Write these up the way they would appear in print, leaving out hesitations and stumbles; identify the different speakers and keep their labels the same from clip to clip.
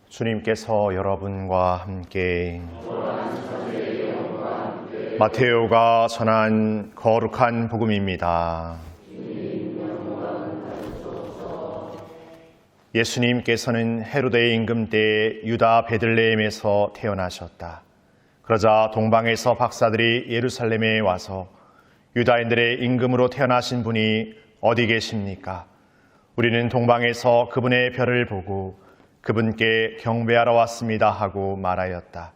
Speaker 1: 주님께서 여러분과 함께 마테오가 전한 거룩한 복음입니다. 예수님께서는 헤로데 임금 때 유다 베들레헴에서 태어나셨다. 그러자 동방에서 박사들이 예루살렘에 와서 유다인들의 임금으로 태어나신 분이 어디 계십니까? 우리는 동방에서 그분의 별을 보고 그분께 경배하러 왔습니다 하고 말하였다.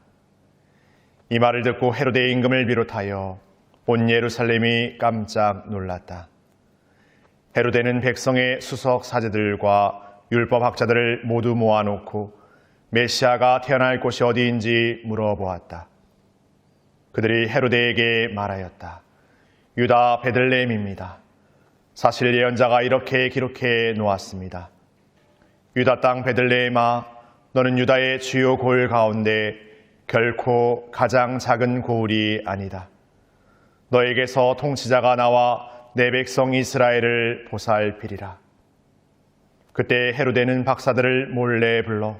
Speaker 1: 이 말을 듣고 헤로데 임금을 비롯하여 온 예루살렘이 깜짝 놀랐다. 헤로데는 백성의 수석 사제들과 율법학자들을 모두 모아놓고 메시아가 태어날 곳이 어디인지 물어보았다. 그들이 헤로데에게 말하였다. 유다 베들레헴입니다. 사실 예언자가 이렇게 기록해 놓았습니다. 유다 땅 베들레헴아, 너는 유다의 주요 고을 가운데 결코 가장 작은 고을이 아니다. 너에게서 통치자가 나와 내 백성 이스라엘을 보살피리라. 그때 헤로데는 박사들을 몰래 불러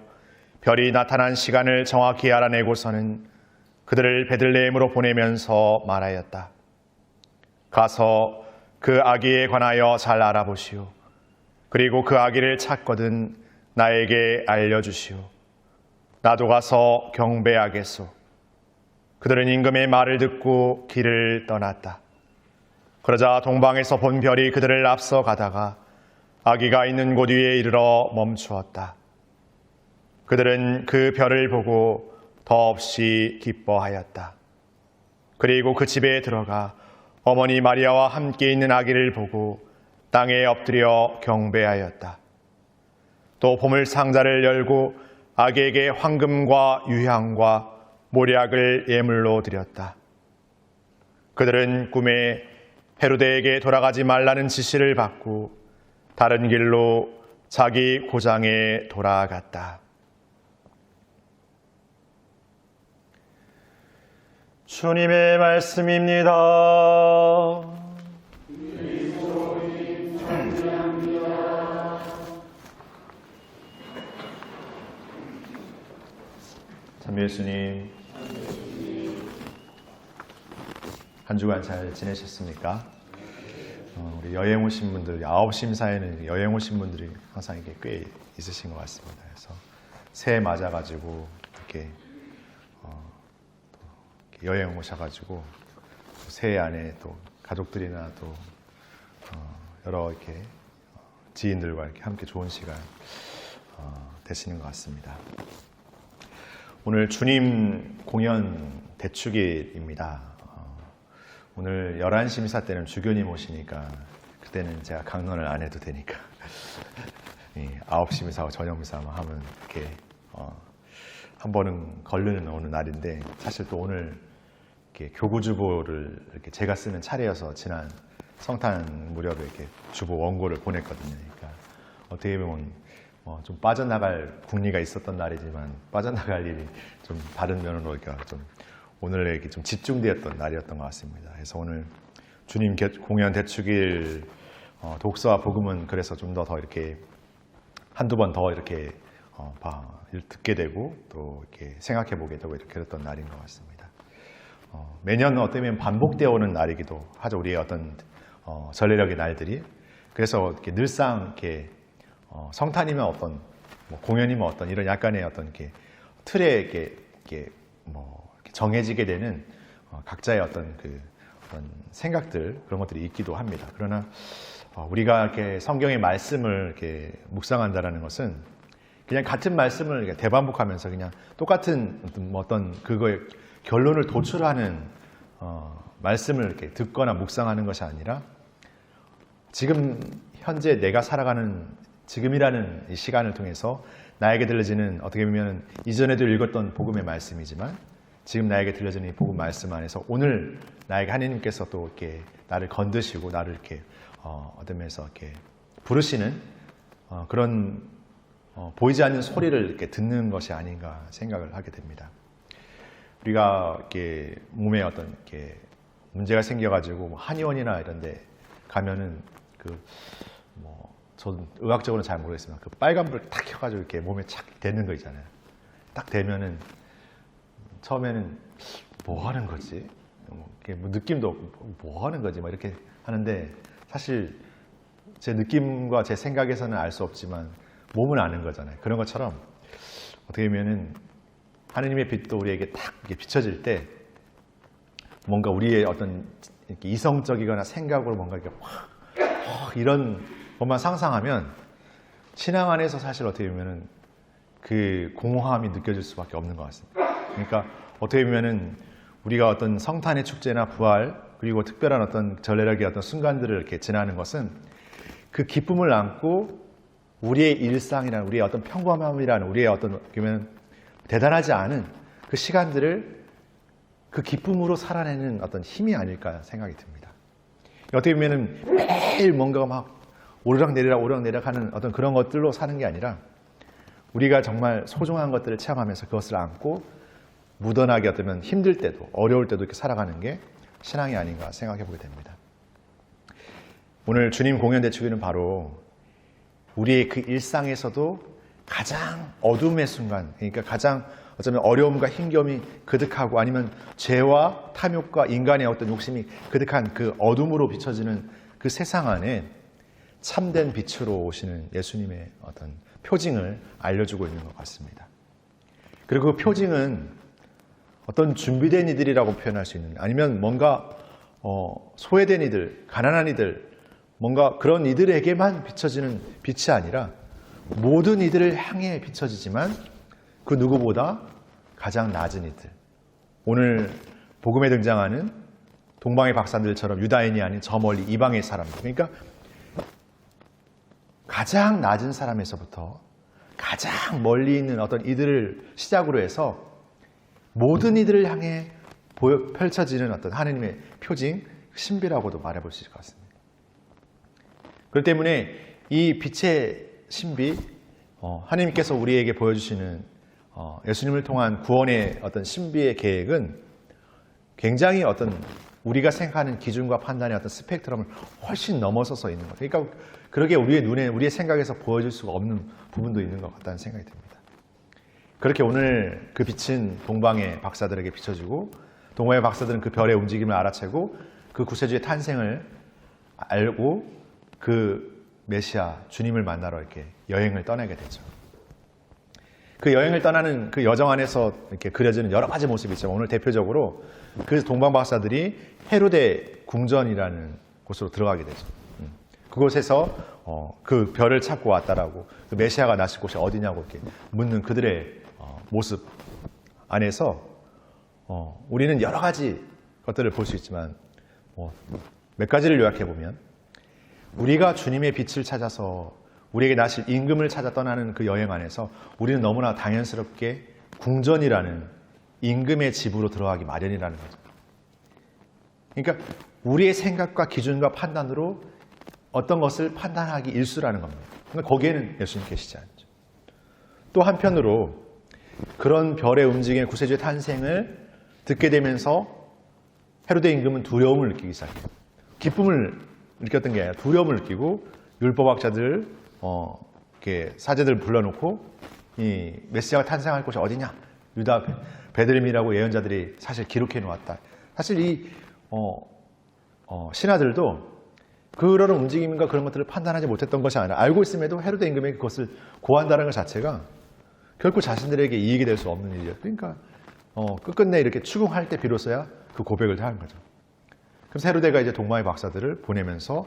Speaker 1: 별이 나타난 시간을 정확히 알아내고서는 그들을 베들레헴으로 보내면서 말하였다. 가서 그 아기에 관하여 잘 알아보시오. 그리고 그 아기를 찾거든 나에게 알려주시오. 나도 가서 경배하겠소. 그들은 임금의 말을 듣고 길을 떠났다. 그러자 동방에서 본 별이 그들을 앞서 가다가 아기가 있는 곳 위에 이르러 멈추었다. 그들은 그 별을 보고 더없이 기뻐하였다. 그리고 그 집에 들어가 어머니 마리아와 함께 있는 아기를 보고 땅에 엎드려 경배하였다. 또 보물 상자를 열고 아기에게 황금과 유향과 모략을 예물로 드렸다. 그들은 꿈에 헤로데에게 돌아가지 말라는 지시를 받고 다른 길로 자기 고장에 돌아갔다. 주님의 말씀입니다. 참 예수님, 한 주간 잘 지내셨습니까? 우리 여행 오신 분들, 9시 사이에는 여행 오신 분들이 항상 이게 꽤 있으신 것 같습니다. 그래서 새해 맞아가지고 이렇게 여행 오셔가지고 새해 안에 또 가족들이나 또 여러 이렇게 지인들과 이렇게 함께 좋은 시간 되시는 것 같습니다. 오늘 주님 공연 대축일입니다. 오늘 11시 미사 때는 주교님 오시니까 그때는 제가 강론을 안 해도 되니까 9시 미사하고 저녁 미사만 하면 이렇게 한 번은 걸르는 오는 날인데, 사실 또 오늘 이렇게 교구주보를 이렇게 제가 쓰는 차례여서 지난 성탄 무렵에 이렇게 주보 원고를 보냈거든요. 그러니까 어떻게 보면 좀 빠져나갈 궁리가 있었던 날이지만 빠져나갈 일이 좀 다른 면으로 좀 오늘에 이렇게 좀 집중되었던 날이었던 것 같습니다. 그래서 오늘 주님 공연 대축일 독서와 복음은 그래서 좀 더 이렇게 한두 번 더 이렇게 듣게 되고 또 이렇게 생각해 보게 되고 이렇게 그랬던 날인 것 같습니다. 매년 어떻게 보면 반복되어 오는 날이기도 하죠. 우리의 어떤 전례력의 날들이. 그래서 이렇게 늘상 이렇게 성탄이면 어떤 공연이면 어떤 이런 약간의 어떤 이렇게 틀에 이렇게 정해지게 되는 각자의 어떤 어떤 생각들, 그런 것들이 있기도 합니다. 그러나 우리가 이렇게 성경의 말씀을 이렇게 묵상한다라는 것은 그냥 같은 말씀을 이렇게 대반복하면서 그냥 똑같은 어떤 그거의 결론을 도출하는 말씀을 이렇게 듣거나 묵상하는 것이 아니라 지금 현재 내가 살아가는 지금이라는 이 시간을 통해서 나에게 들려지는, 어떻게 보면 이전에도 읽었던 복음의 말씀이지만 지금 나에게 들려지는 이 복음 말씀 안에서 오늘 나에게 하나님께서 또 이렇게 나를 건드시고 나를 이렇게 어떤 면에서 이렇게 부르시는 그런 보이지 않는 소리를 이렇게 듣는 것이 아닌가 생각을 하게 됩니다. 우리가 이렇게 몸에 어떤 이렇게 문제가 생겨가지고 한의원이나 이런데 가면은 저는 의학적으로는 잘 모르겠지만 그 빨간불 탁 켜가지고 이렇게 몸에 착 대는 거 있잖아요. 딱 되면은 처음에는 뭐 하는 거지? 이렇게 뭐 느낌도 없고 뭐 하는 거지? 막 이렇게 하는데 사실 제 느낌과 제 생각에서는 알 수 없지만 몸은 아는 거잖아요. 그런 것처럼 어떻게 보면은 하느님의 빛도 우리에게 딱 이렇게 비춰질 때 뭔가 우리의 어떤 이렇게 이성적이거나 생각으로 뭔가 이렇게 확 이런 것만 상상하면 신앙 안에서 사실 어떻게 보면은 그 공허함이 느껴질 수밖에 없는 것 같습니다. 그러니까 어떻게 보면은 우리가 어떤 성탄의 축제나 부활 그리고 특별한 어떤 절레락의 어떤 순간들을 이렇게 지나는 것은 그 기쁨을 안고 우리의 일상이라는 우리의 어떤 평범함이라는 우리의 어떤 그러면 대단하지 않은 그 시간들을 그 기쁨으로 살아내는 어떤 힘이 아닐까 생각이 듭니다. 어떻게 보면은 매일 뭔가 막 오르락내리락 하는 어떤 그런 것들로 사는 게 아니라 우리가 정말 소중한 것들을 체험하면서 그것을 안고 무던하게 어쩌면 힘들 때도 어려울 때도 이렇게 살아가는 게 신앙이 아닌가 생각해 보게 됩니다. 오늘 주님 공연 대축일은 바로 우리의 그 일상에서도 가장 어둠의 순간, 그러니까 가장 어쩌면 어려움과 힘겨움이 그득하고 아니면 죄와 탐욕과 인간의 어떤 욕심이 그득한 그 어둠으로 비춰지는 그 세상 안에 참된 빛으로 오시는 예수님의 어떤 표징을 알려주고 있는 것 같습니다. 그리고 그 표징은 어떤 준비된 이들이라고 표현할 수 있는, 아니면 뭔가 소외된 이들, 가난한 이들, 뭔가 그런 이들에게만 비춰지는 빛이 아니라 모든 이들을 향해 비춰지지만 그 누구보다 가장 낮은 이들, 오늘 복음에 등장하는 동방의 박사들처럼 유다인이 아닌 저 멀리 이방의 사람들, 그러니까 가장 낮은 사람에서부터 가장 멀리 있는 어떤 이들을 시작으로 해서 모든 이들을 향해 펼쳐지는 어떤 하느님의 표징, 신비라고도 말해볼 수 있을 것 같습니다. 그렇기 때문에 이 빛의 신비, 하나님께서 우리에게 보여주시는 예수님을 통한 구원의 어떤 신비의 계획은 굉장히 어떤 우리가 생각하는 기준과 판단의 어떤 스펙트럼을 훨씬 넘어서서 있는 것. 그러니까 그러게 우리의 눈에, 우리의 생각에서 보여줄 수가 없는 부분도 있는 것 같다는 생각이 듭니다. 그렇게 오늘 그 빛은 동방의 박사들에게 비춰지고 동방의 박사들은 그 별의 움직임을 알아채고 그 구세주의 탄생을 알고 그 메시아 주님을 만나러 이렇게 여행을 떠나게 되죠. 그 여행을 떠나는 그 여정 안에서 이렇게 그려지는 여러 가지 모습이 있지만 오늘 대표적으로 그 동방 박사들이 헤로데 궁전이라는 곳으로 들어가게 되죠. 그곳에서 그 별을 찾고 왔다라고, 그 메시아가 나실 곳이 어디냐고 이렇게 묻는 그들의 모습 안에서 우리는 여러 가지 것들을 볼 수 있지만 몇 가지를 요약해 보면 우리가 주님의 빛을 찾아서 우리에게 나실 임금을 찾아 떠나는 그 여행 안에서 우리는 너무나 당연스럽게 궁전이라는 임금의 집으로 들어가기 마련이라는 거죠. 그러니까 우리의 생각과 기준과 판단으로 어떤 것을 판단하기 일수라는 겁니다. 그러니까 거기에는 예수님 계시지 않죠. 또 한편으로 그런 별의 움직임의 구세주의 탄생을 듣게 되면서 헤로데 임금은 두려움을 느끼기 시작해요. 기쁨을 느꼈던 게 아니라 두려움을 느끼고 율법학자들, 이렇게 사제들 불러놓고 이 메시아가 탄생할 곳이 어디냐? 유다 베들레헴이라고 예언자들이 사실 기록해 놓았다. 사실 이 신하들도 그런 움직임과 그런 것들을 판단하지 못했던 것이 아니라 알고 있음에도 헤로데 임금에게 그것을 고한다는 것 자체가 결코 자신들에게 이익이 될 수 없는 일이에요. 그러니까 끝끝내 이렇게 추궁할 때 비로소야 그 고백을 하는 거죠. 그래서 헤로데가 이제 동방의 박사들을 보내면서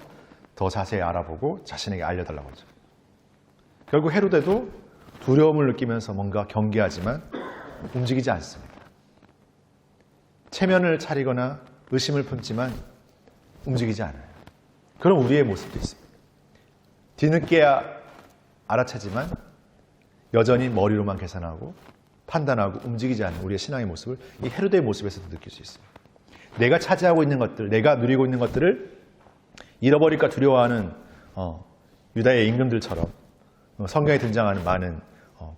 Speaker 1: 더 자세히 알아보고 자신에게 알려달라고 하죠. 결국 헤로데도 두려움을 느끼면서 뭔가 경계하지만 움직이지 않습니다. 체면을 차리거나 의심을 품지만 움직이지 않아요. 그런 우리의 모습도 있습니다. 뒤늦게야 알아채지만 여전히 머리로만 계산하고 판단하고 움직이지 않는 우리의 신앙의 모습을 이 헤로데의 모습에서도 느낄 수 있습니다. 내가 차지하고 있는 것들, 내가 누리고 있는 것들을 잃어버릴까 두려워하는 유다의 임금들처럼 성경에 등장하는 많은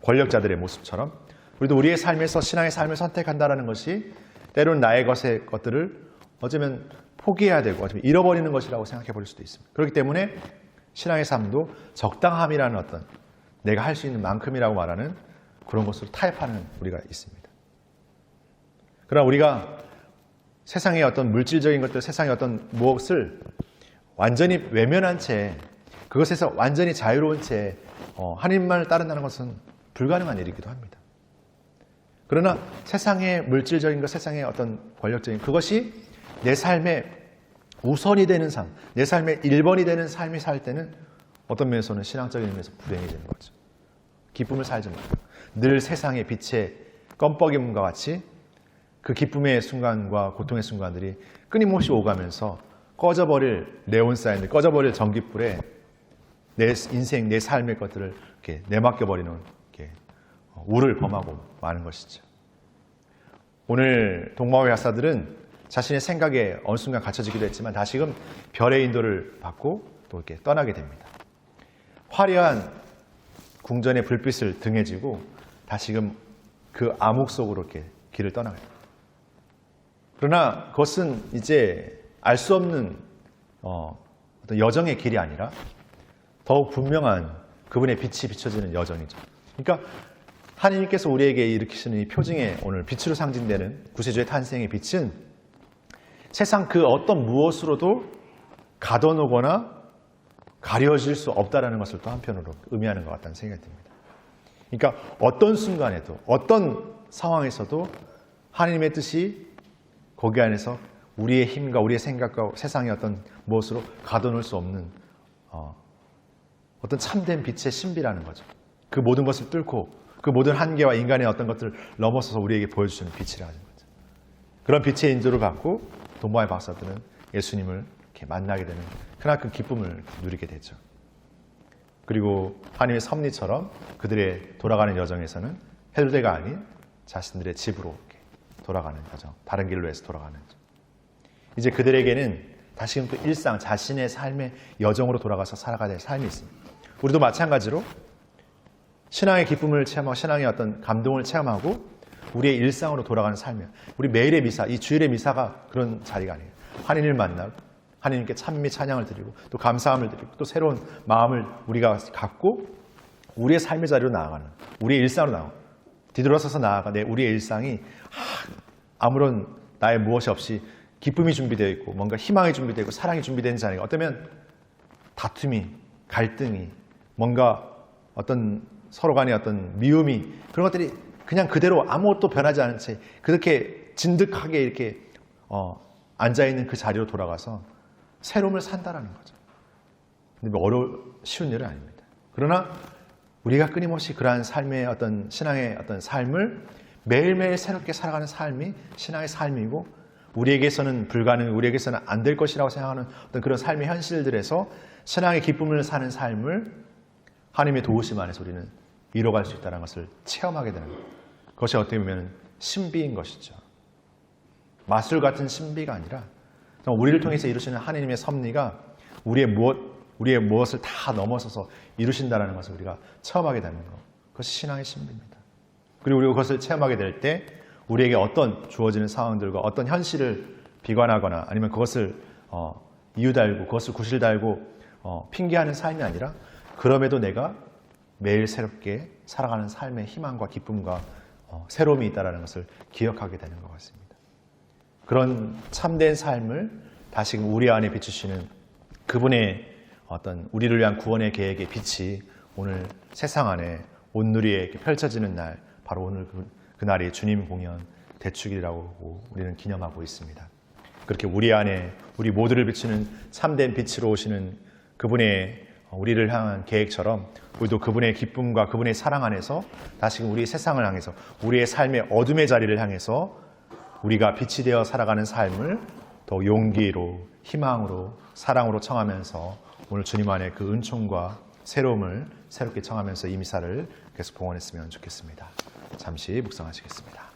Speaker 1: 권력자들의 모습처럼 우리도 우리의 삶에서 신앙의 삶을 선택한다는 것이 때로는 나의 것들을 어쩌면 포기해야 되고 어쩌면 잃어버리는 것이라고 생각해 버릴 수도 있습니다. 그렇기 때문에 신앙의 삶도 적당함이라는 어떤 내가 할 수 있는 만큼이라고 말하는 그런 것으로 타협하는 우리가 있습니다. 그러나 우리가 세상의 어떤 물질적인 것들, 세상의 어떤 무엇을 완전히 외면한 채, 그것에서 완전히 자유로운 채 하나님만을 따른다는 것은 불가능한 일이기도 합니다. 그러나 세상의 물질적인 것, 세상의 어떤 권력적인 그것이 내 삶의 우선이 되는 삶, 내 삶의 1번이 되는 삶이 살 때는 어떤 면에서는 신앙적인 면에서 불행이 되는 거죠. 기쁨을 살지 못하고 늘 세상의 빛의 껌뻑임과 같이 그 기쁨의 순간과 고통의 순간들이 끊임없이 오가면서 꺼져버릴 네온사인들, 꺼져버릴 전깃불에 내 인생, 내 삶의 것들을 이렇게 내맡겨버리는 이렇게 우를 범하고 마는 것이죠. 오늘 동방의 약사들은 자신의 생각에 어느 순간 갇혀지기도 했지만 다시금 별의 인도를 받고 또 이렇게 떠나게 됩니다. 화려한 궁전의 불빛을 등에 지고 다시금 그 암흑 속으로 이렇게 길을 떠나게 됩니다. 그러나 그것은 이제 알 수 없는 어떤 여정의 길이 아니라 더욱 분명한 그분의 빛이 비춰지는 여정이죠. 그러니까 하나님께서 우리에게 일으키시는 이 표징의 오늘 빛으로 상징되는 구세주의 탄생의 빛은 세상 그 어떤 무엇으로도 가둬놓거나 가려질 수 없다는 것을 또 한편으로 의미하는 것 같다는 생각이 듭니다. 그러니까 어떤 순간에도 어떤 상황에서도 하나님의 뜻이 거기 안에서 우리의 힘과 우리의 생각과 세상의 어떤 무엇으로 가둬놓을 수 없는 어떤 참된 빛의 신비라는 거죠. 그 모든 것을 뚫고 그 모든 한계와 인간의 어떤 것들을 넘어서서 우리에게 보여주시는 빛이라는 거죠. 그런 빛의 인도를 받고 동방의 박사들은 예수님을 이렇게 만나게 되는 크나큰 기쁨을 누리게 되죠. 그리고 하나님의 섭리처럼 그들의 돌아가는 여정에서는 헬대가 아닌 자신들의 집으로 이렇게 돌아가는 여정, 다른 길로 해서 돌아가는 여정. 이제 그들에게는 다시금 또 일상, 자신의 삶의 여정으로 돌아가서 살아가야 될 삶이 있습니다. 우리도 마찬가지로 신앙의 기쁨을 체험하고 신앙의 어떤 감동을 체험하고 우리의 일상으로 돌아가는 삶이에요. 우리 매일의 미사, 이 주일의 미사가 그런 자리가 아니에요. 하나님을 만나고 하나님께 찬미 찬양을 드리고 또 감사함을 드리고 또 새로운 마음을 우리가 갖고 우리의 삶의 자리로 나아가는, 우리의 일상으로 나아가는, 뒤돌아서서 나아가 우리의 일상이 아무런 나의 무엇이 없이 기쁨이 준비되어 있고 뭔가 희망이 준비되어 있고 사랑이 준비되는 자리가 어쩌면 다툼이, 갈등이, 뭔가 어떤 서로 간의 어떤 미움이 그런 것들이 그냥 그대로 아무것도 변하지 않은 채 그렇게 진득하게 이렇게 앉아있는 그 자리로 돌아가서 새로움을 산다라는 거죠. 근데 쉬운 일은 아닙니다. 그러나 우리가 끊임없이 그러한 삶의 어떤 신앙의 어떤 삶을 매일매일 새롭게 살아가는 삶이 신앙의 삶이고 우리에게서는 불가능, 우리에게서는 안 될 것이라고 생각하는 어떤 그런 삶의 현실들에서 신앙의 기쁨을 사는 삶을 하나님의 도우심 안에서 우리는 이뤄갈 수 있다는 것을 체험하게 되는 것. 그것이 어떻게 보면 신비인 것이죠. 마술 같은 신비가 아니라 우리를 통해서 이루시는 하나님의 섭리가 우리의 무엇을 다 넘어서서 이루신다는 것을 우리가 체험하게 되는 것. 그것이 신앙의 신비입니다. 그리고 우리가 그것을 체험하게 될 때 우리에게 어떤 주어지는 상황들과 어떤 현실을 비관하거나 아니면 그것을 이유 달고 그것을 구실 달고 핑계하는 삶이 아니라 그럼에도 내가 매일 새롭게 살아가는 삶의 희망과 기쁨과 새로움이 있다는 것을 기억하게 되는 것 같습니다. 그런 참된 삶을 다시금 우리 안에 비추시는 그분의 어떤 우리를 위한 구원의 계획의 빛이 오늘 세상 안에 온누리에 펼쳐지는 날, 바로 오늘 그날이 주님 공연 대축일이라고 우리는 기념하고 있습니다. 그렇게 우리 안에 우리 모두를 비추는 참된 빛으로 오시는 그분의 우리를 향한 계획처럼 우리도 그분의 기쁨과 그분의 사랑 안에서 다시금 우리의 세상을 향해서 우리의 삶의 어둠의 자리를 향해서 우리가 빛이 되어 살아가는 삶을 더 용기로 희망으로 사랑으로 청하면서 오늘 주님 안에 그 은총과 새로움을 새롭게 청하면서 이 미사를 계속 봉헌했으면 좋겠습니다. 잠시 묵상하시겠습니다.